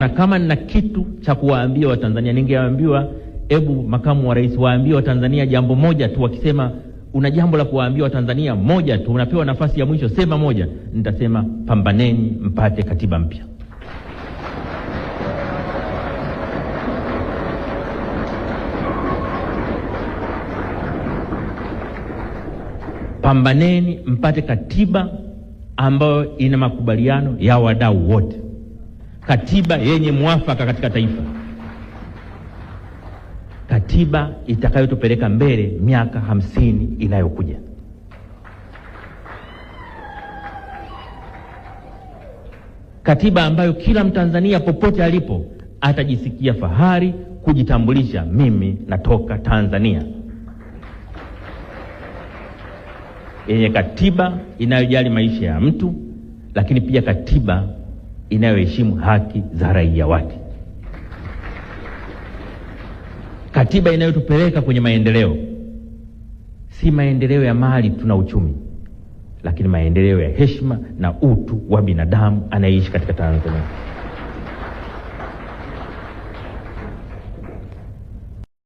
Na kama nina kitu cha kuwaambia Watanzania, ningewaambiwa hebu makamu wa rais waambie Watanzania jambo moja tu. Wakisema una jambo la kuwaambia Watanzania moja tu, unapewa nafasi ya mwisho, sema moja, nitasema pambaneni mpate katiba mpya. Pambaneni mpate katiba ambayo ina makubaliano ya wadau wote. Katiba yenye mwafaka katika taifa. Katiba itakayotupeleka mbele miaka 50 inayokuja. Katiba ambayo kila Mtanzania popote alipo atajisikia fahari kujitambulisha, mimi natoka Tanzania. Yenye katiba inayojali maisha ya mtu, lakini pia katiba inayoheshimu haki za raia wake. Katiba inayotupeleka kwenye maendeleo. Si maendeleo ya mali tuna uchumi, lakini maendeleo ya heshima na utu wa binadamu anayeishi katika Tanzania.